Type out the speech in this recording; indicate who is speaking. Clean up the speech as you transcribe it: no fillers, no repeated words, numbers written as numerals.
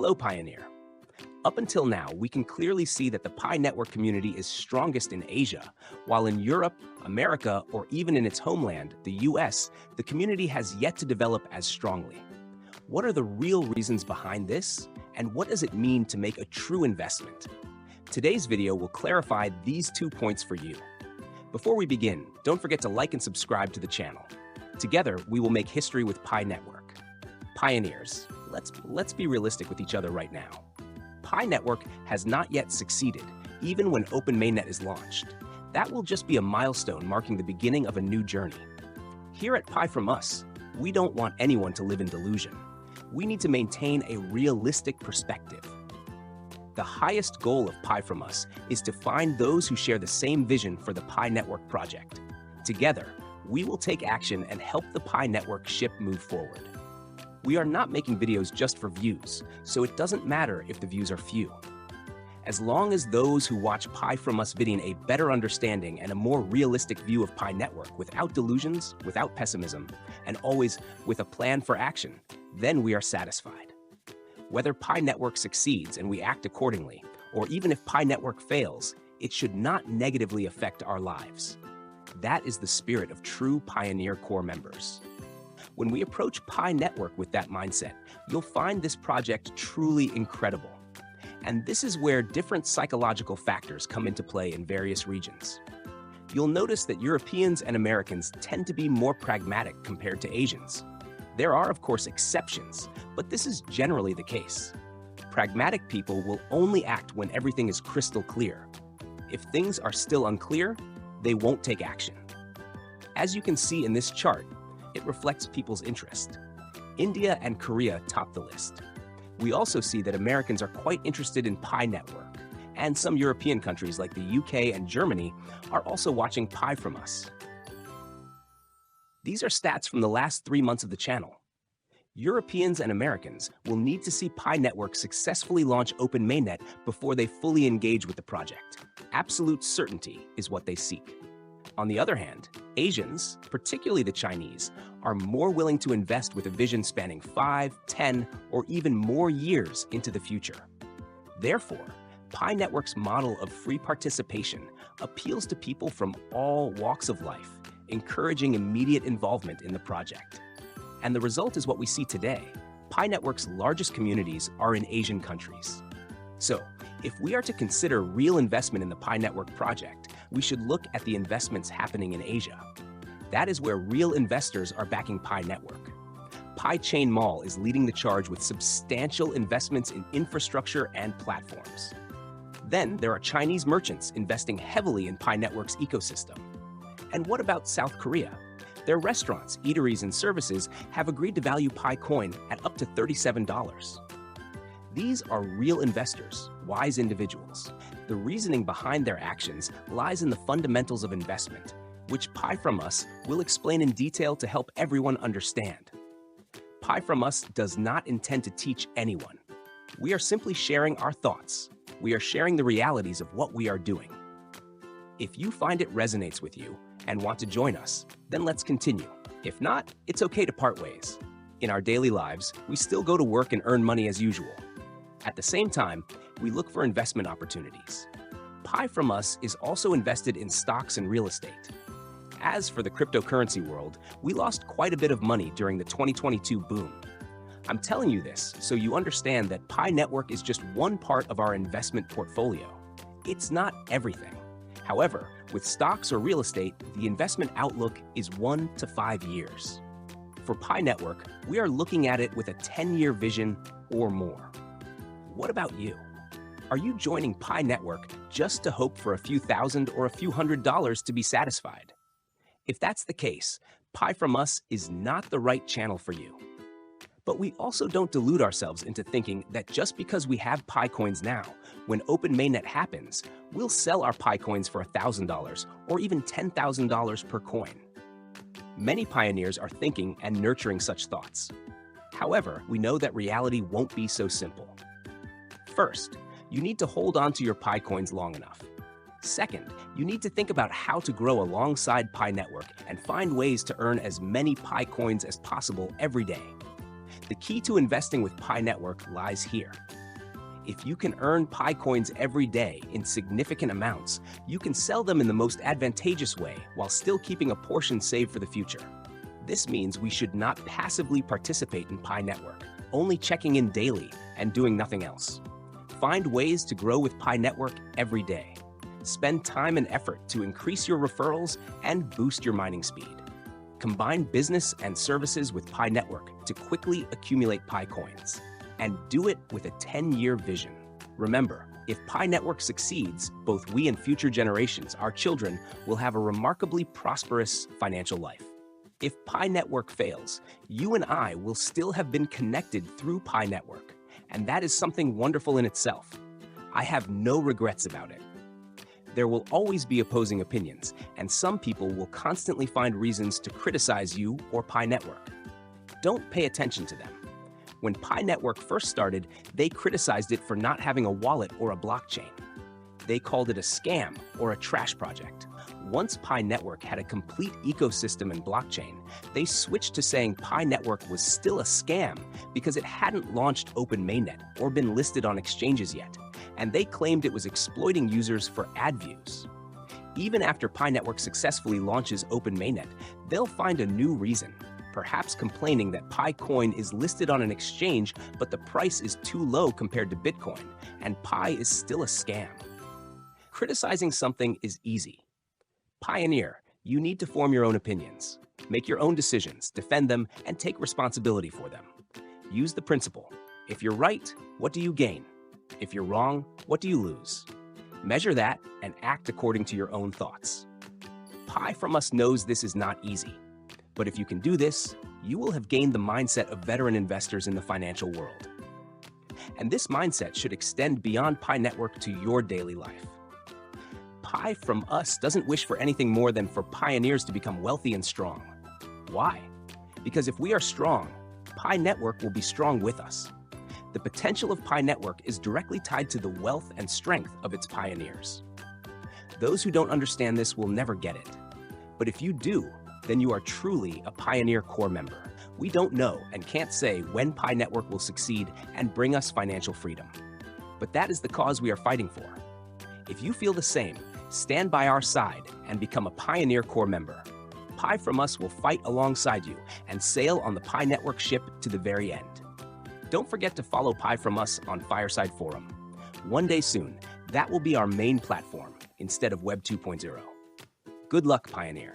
Speaker 1: Hello, Pioneer. Up until now, we can clearly see that the Pi network community is strongest in Asia, while in Europe, America, or even in its homeland, the US, the community has yet to develop as strongly. What are the real reasons behind this, and what does it mean to make a true investment? Today's video will clarify these 2 points for you. Before we begin, don't forget to like and subscribe to the channel. Together, we will make history with Pi network. Pioneers, let's be realistic with each other right now. Pi network has not yet succeeded, even when Open Mainnet is launched. That will just be a milestone marking the beginning of a new journey. Here at pifromus, we don't want anyone to live in delusion. We need to maintain a realistic perspective. The highest goal of pifromus is to find those who share the same vision for the Pi network project. Together, we will take action and help the Pi network ship move forward. We are not making videos just for views, so it doesn't matter if the views are few. As long as those who watch pifromus gain a better understanding and a more realistic view of Pi network without delusions, without pessimism, and always with a plan for action, then we are satisfied. Whether Pi network succeeds and we act accordingly, or even if Pi network fails, it should not negatively affect our lives. That is the spirit of true Pioneer Core members. When we approach Pi network with that mindset, you'll find this project truly incredible. And this is where different psychological factors come into play in various regions. You'll notice that Europeans and Americans tend to be more pragmatic compared to Asians. There are, of course, exceptions, but this is generally the case. Pragmatic people will only act when everything is crystal clear. If things are still unclear, they won't take action. As you can see in this chart, it reflects people's interest. India and Korea top the list. We also see that Americans are quite interested in Pi network, and some European countries like the UK and Germany are also watching pifromus. These are stats from the last 3 months of the channel. Europeans and Americans will need to see Pi network successfully launch Open Mainnet before they fully engage with the project. Absolute certainty is what they seek. On the other hand, Asians, particularly the Chinese, are more willing to invest with a vision spanning 5, 10, or even more years into the future. Therefore, Pi network's model of free participation appeals to people from all walks of life, encouraging immediate involvement in the project. And the result is what we see today. Pi network's largest communities are in Asian countries. So, if we are to consider real investment in the Pi network project, we should look at the investments happening in Asia. That is where real investors are backing Pi network. Pi Chain Mall is leading the charge with substantial investments in infrastructure and platforms. Then there are Chinese merchants investing heavily in Pi network's ecosystem. And what about South Korea? Their restaurants, eateries, and services have agreed to value Pi coin at up to $37. These are real investors, wise individuals. The reasoning behind their actions lies in the fundamentals of investment, which pifromus will explain in detail to help everyone understand. Pifromus does not intend to teach anyone. We are simply sharing our thoughts. We are sharing the realities of what we are doing. If you find it resonates with you and want to join us, then let's continue. If not, it's okay to part ways. In our daily lives, we still go to work and earn money as usual. At the same time, we look for investment opportunities. Pifromus is also invested in stocks and real estate. As for the cryptocurrency world, we lost quite a bit of money during the 2022 boom. I'm telling you this so you understand that Pi network is just one part of our investment portfolio. It's not everything. However, with stocks or real estate, the investment outlook is 1 to 5 years. For Pi network, we are looking at it with a 10-year vision or more. What about you? Are you joining Pi network just to hope for a few thousand or a few $100s to be satisfied? If that's the case, pifromus is not the right channel for you. But we also don't delude ourselves into thinking that just because we have Pi coins now, when Open Mainnet happens, we'll sell our Pi coins for $1,000 or even $10,000 per coin. Many pioneers are thinking and nurturing such thoughts. However, we know that reality won't be so simple. First, you need to hold on to your Pi coins long enough. Second, you need to think about how to grow alongside Pi network and find ways to earn as many Pi coins as possible every day. The key to investing with Pi Network lies here. If you can earn Pi coins every day in significant amounts, you can sell them in the most advantageous way while still keeping a portion saved for the future. This means we should not passively participate in Pi Network, only checking in daily and doing nothing else. Find ways to grow with Pi Network every day. Spend time and effort to increase your referrals and boost your mining speed. Combine business and services with Pi Network to quickly accumulate Pi coins. And do it with a 10-year vision. Remember, if Pi Network succeeds, both we and future generations, our children, will have a remarkably prosperous financial life. If Pi Network fails, you and I will still have been connected through Pi Network, and that is something wonderful in itself. I have no regrets about it. There will always be opposing opinions, and some people will constantly find reasons to criticize you or Pi Network. Don't pay attention to them. When Pi Network first started, they criticized it for not having a wallet or a blockchain. They called it a scam or a trash project. Once Pi Network had a complete ecosystem and blockchain, they switched to saying Pi Network was still a scam because it hadn't launched Open Mainnet or been listed on exchanges yet, and they claimed it was exploiting users for ad views. Even after Pi Network successfully launches Open Mainnet, they'll find a new reason, perhaps complaining that Pi coin is listed on an exchange, but the price is too low compared to Bitcoin, and Pi is still a scam. Criticizing something is easy. Pioneer, you need to form your own opinions. Make your own decisions, defend them, and take responsibility for them. Use the principle. If you're right, what do you gain? If you're wrong, what do you lose? Measure that and act according to your own thoughts. Pifromus knows this is not easy. But if you can do this, you will have gained the mindset of veteran investors in the financial world. And this mindset should extend beyond Pi Network to your daily life. Pifromus doesn't wish for anything more than for pioneers to become wealthy and strong. Why? Because if we are strong, Pi Network will be strong with us. The potential of Pi Network is directly tied to the wealth and strength of its pioneers. Those who don't understand this will never get it. But if you do, then you are truly a Pioneer Core member. We don't know and can't say when Pi Network will succeed and bring us financial freedom. But that is the cause we are fighting for. If you feel the same, stand by our side and become a Pioneer Core member. Pifromus will fight alongside you and sail on the Pi Network ship to the very end. Don't forget to follow Pifromus on Fireside Forum. One day soon, that will be our main platform instead of Web 2.0. Good luck, Pioneer.